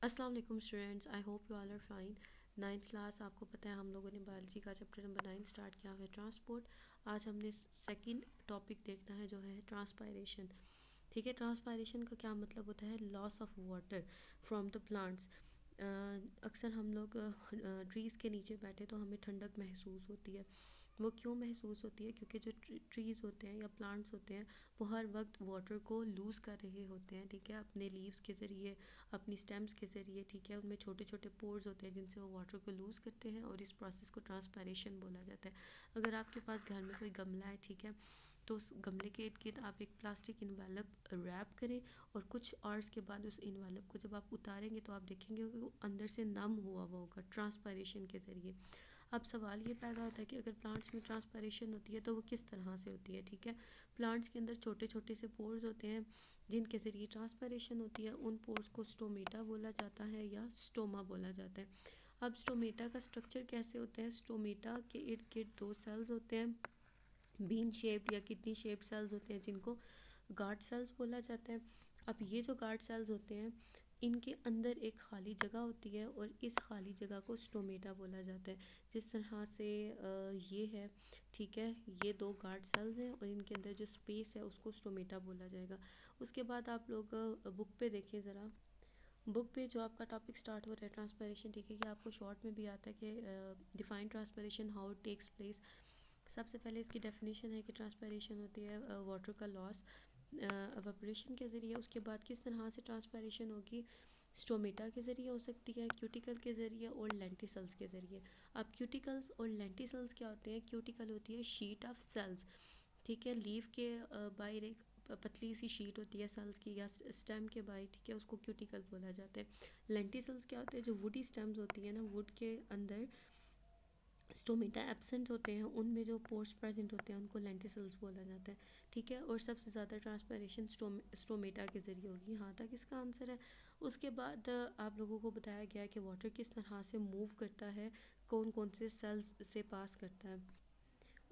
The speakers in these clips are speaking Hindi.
अस्सलाम वालेकुम students, I hope you all are fine. Ninth class, आपको पता है हम लोगों ने बायोलॉजी का चैप्टर नंबर 9 स्टार्ट किया हुआ है ट्रांसपोर्ट। आज हमने सेकंड टॉपिक देखना है जो है ट्रांसपायरेशन। ठीक है, ट्रांसपायरेशन का क्या मतलब होता है? Loss of water from the plants. अक्सर हम लोग ट्रीज़ के नीचे बैठे तो हमें ठंडक महसूस होती है। वो क्यों महसूस होती है? क्योंकि जो ट्रीज़ होते हैं या प्लांट्स होते हैं वो हर वक्त वाटर को लूज़ कर रहे होते हैं। ठीक है, अपने लीव्स के ज़रिए, अपनी स्टेम्स के ज़रिए। ठीक है, उनमें छोटे छोटे पोर्स होते हैं जिनसे वो वाटर को लूज़ करते हैं और इस प्रोसेस को ट्रांसपायरेशन बोला जाता है। अगर आपके पास घर में कोई गमला है, ठीक है, तो उस गमले के इर्द गिर्द आप एक प्लास्टिक इन्वेलप रैप करें और कुछ आवर्स के बाद उस इन्वेलप को जब आप उतारेंगे तो आप देखेंगे कि वो अंदर से नम हुआ हुआ होगा ट्रांसपायरेशन के ज़रिए। अब सवाल ये पैदा होता है कि अगर प्लांट्स में ट्रांसपायरेशन होती है तो वो किस तरह से होती है। ठीक है, प्लांट्स के अंदर छोटे छोटे से पोर्स होते हैं जिनके ज़रिए ट्रांसपायरेशन होती है। उन पोर्स को स्टोमेटा बोला जाता है या स्टोमा बोला जाता है। अब स्टोमेटा का स्ट्रक्चर कैसे होता है? स्टोमेटा के इर्द गिर्द दो सेल्स होते हैं, बीन शेप्ड या किडनी शेप्ड सेल्स होते हैं जिनको गार्ड सेल्स बोला जाता है। अब ये जो गार्ड सेल्स होते हैं इनके अंदर एक खाली जगह होती है और इस खाली जगह को स्टोमेटा बोला जाता है। जिस तरह से ये है, ठीक है, ये दो गार्ड सेल्स हैं और इनके अंदर जो स्पेस है उसको स्टोमेटा बोला जाएगा। उसके बाद आप लोग बुक पे देखें ज़रा। बुक पे जो आपका टॉपिक स्टार्ट हो रहा है ट्रांसपायरेशन, ठीक है, कि आपको शॉर्ट में भी आता है कि define transpiration, how it takes place. सबसे पहले इसकी डेफिनेशन है कि ट्रांसपायरेशन होती है वाटर का लॉस एवापोरेशन के ज़रिए। उसके बाद किस तरह से ट्रांसपायरेशन होगी? स्टोमेटा के ज़रिए हो सकती है, क्यूटिकल के ज़रिए और लेंटिसल्स के ज़रिए। अब क्यूटिकल्स और लेंटिसल्स क्या होते हैं? क्यूटिकल होती है शीट ऑफ सेल्स, ठीक है, लीफ के बाहर एक पतली सी शीट होती है सेल्स की या स्टेम के बाहर, ठीक है, उसको क्यूटिकल बोला जाता है। लेंटिसल्स क्या होते हैं? जो वुडी स्टेम्स होती है ना, वुड के अंदर स्टोमेटा एब्सेंट होते हैं, उनमें जो पोर्स प्रेजेंट होते हैं उनको लेंटिसल्स बोला जाता है। ठीक है, और सबसे ज़्यादा ट्रांसपायरेशन स्टोमेटा के ज़रिए होगी। यहाँ तक इसका आंसर है। उसके बाद आप लोगों को बताया गया कि वाटर किस तरह से मूव करता है, कौन कौन से सेल्स से पास करता है।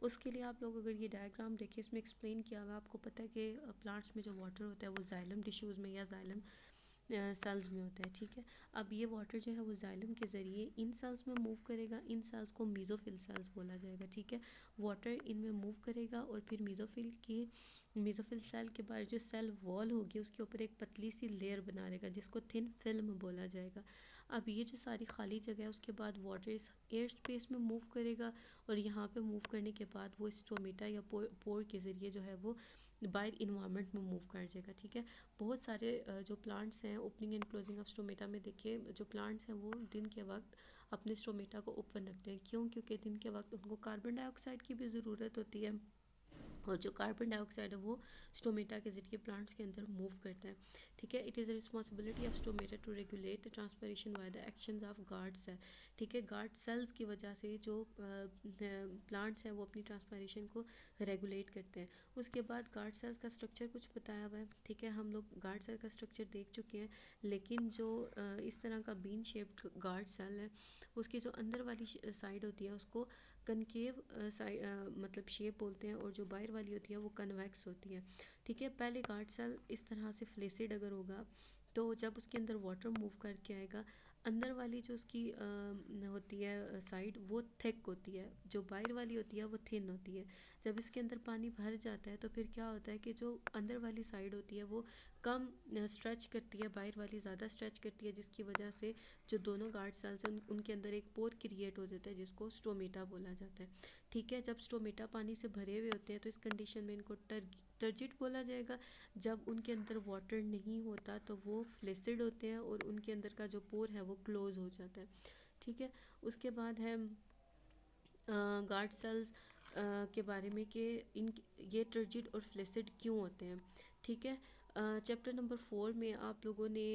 उसके लिए आप लोग अगर ये डायग्राम देखिए, इसमें एक्सप्लेन किया हुआ है। आपको पता है कि प्लांट्स में जो वाटर होता है वो जाइलम टिश्यूज़ में या जाइलम सेल्स में होता है। ठीक है, अब ये वाटर जो है वो जाइलम के ज़रिए इन सेल्स में मूव करेगा। इन सेल्स को मीज़ोफिल सेल्स बोला जाएगा। ठीक है, वाटर इनमें मूव करेगा और फिर मीज़ोफिल सेल के बाद जो सेल वॉल होगी उसके ऊपर एक पतली सी लेयर बना लेगा जिसको थिन फिल्म बोला जाएगा। अब ये जो सारी खाली जगह है उसके बाद वाटर इस एयर स्पेस में मूव करेगा और यहाँ पे मूव करने के बाद वो स्टोमेटा या पोर के ज़रिए जो है वो बाहर इन्वायरमेंट में मूव कर जाएगा। ठीक है, बहुत सारे जो प्लांट्स हैं opening and closing of stomata में देखिए, जो प्लांट्स हैं वो दिन के वक्त अपने स्टोमेटा को ओपन रखते हैं। क्यों? क्योंकि दिन के वक्त उनको कार्बन डाइऑक्साइड की भी ज़रूरत होती है और जो कार्बन डाइऑक्साइड है वो स्टोमेटा के ज़रिए प्लांट्स के अंदर मूव करता है। ठीक है, it is the responsibility of stomata to regulate the transpiration by the actions of guard cell. ठीक है, गार्ड सेल्स की वजह से जो प्लांट्स हैं वो अपनी ट्रांसपरेशन को रेगुलेट करते हैं। उसके बाद गार्ड सेल्स का स्ट्रक्चर कुछ बताया हुआ है। ठीक है, हम लोग गार्ड सेल का स्ट्रक्चर देख चुके हैं, लेकिन जो इस तरह का बीन शेप्ड गार्ड सेल है उसकी जो अंदर वाली साइड होती है उसको कनकेव मतलब शेप बोलते हैं और जो बाहर वाली होती है वो कन्वेक्स होती है। ठीक है, पहले गार्ड सेल इस तरह से फ्लेसिड अगर होगा तो जब उसके अंदर वाटर मूव करके आएगा, अंदर वाली जो उसकी होती है साइड वो थिक होती है, जो बाहर वाली होती है वो थिन होती है। जब इसके अंदर पानी भर जाता है तो फिर क्या होता है कि जो अंदर वाली साइड होती है वो कम स्ट्रेच करती है, बाहर वाली ज़्यादा स्ट्रेच करती है, जिसकी वजह से जो दोनों गार्ड सेल्स हैं उनके अंदर एक पोर क्रिएट हो जाता है जिसको स्टोमेटा बोला जाता है। ठीक है, जब स्टोमेटा पानी से भरे हुए होते हैं तो इस कंडीशन में इनको टर्जिट बोला जाएगा। जब उनके अंदर वाटर नहीं होता तो वो फ्लेसिड होते हैं और उनके अंदर का जो पोर है वो क्लोज हो जाता है। ठीक है, उसके बाद है गार्ड सेल्स के बारे में कि इन ये टर्जिड और फ्लेसिड क्यों होते हैं। ठीक है, चैप्टर नंबर 4 में आप लोगों ने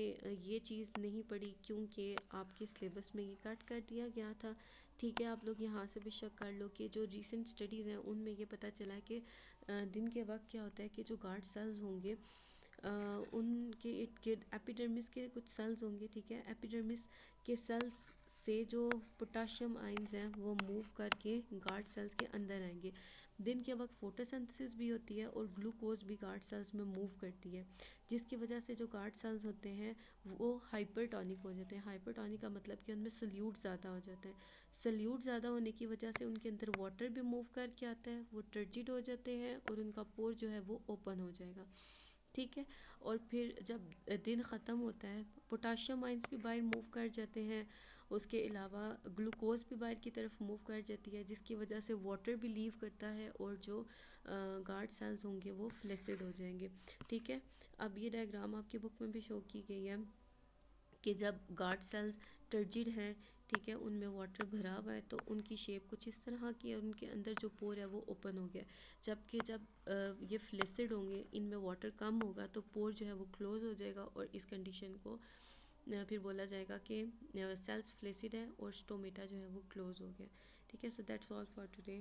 ये चीज़ नहीं पढ़ी क्योंकि आपके सिलेबस में ये कट कर दिया गया था। ठीक है, आप लोग यहाँ से भी शक कर लो कि जो रीसेंट स्टडीज़ हैं उनमें ये पता चला है कि दिन के वक्त क्या होता है कि जो गार्ड सेल्स होंगे उनके इर्द गिर्द एपिडर्मिस के कुछ सेल्स होंगे। ठीक है, एपिडर्मिस के सेल्स से जो पोटाशियम आयंस हैं वो मूव करके गार्ड सेल्स के अंदर आएंगे। दिन के वक्त फोटोसिंथेसिस भी होती है और ग्लूकोज भी गार्ड सेल्स में मूव करती है, जिसकी वजह से जो गार्ड सेल्स होते हैं वो हाइपरटोनिक हो जाते हैं। हाइपरटोनिक का मतलब कि उनमें सल्यूट ज़्यादा हो जाते हैं। सल्यूट ज़्यादा होने की वजह से उनके अंदर वाटर भी मूव करके आता है, वो टर्जिड हो जाते हैं और उनका पोर जो है वो ओपन हो जाएगा। ठीक है। और फिर जब दिन ख़त्म होता है, पोटाशियम आइंस भी बाहर मूव कर जाते हैं, उसके अलावा ग्लूकोज भी बाहर की तरफ मूव कर जाती है, जिसकी वजह से वाटर भी लीव करता है और जो गार्ड सेल्स होंगे वो फ्लेसिड हो जाएंगे। ठीक है। अब ये डायग्राम आपकी बुक में भी शो की गई है कि जब गार्ड सेल्स टर्जिड हैं, ठीक है, उनमें वाटर भरा हुआ है, तो उनकी शेप कुछ इस तरह की है, उनके अंदर जो पोर है वो ओपन हो गया। जबकि जब ये फ्लेसिड होंगे, इनमें वाटर कम होगा, तो पोर जो है वो क्लोज हो जाएगा और इस कंडीशन को फिर बोला जाएगा कि सेल्स फ्लेसिड है और स्टोमेटा जो है वो क्लोज हो गया। ठीक है। So that's all for today.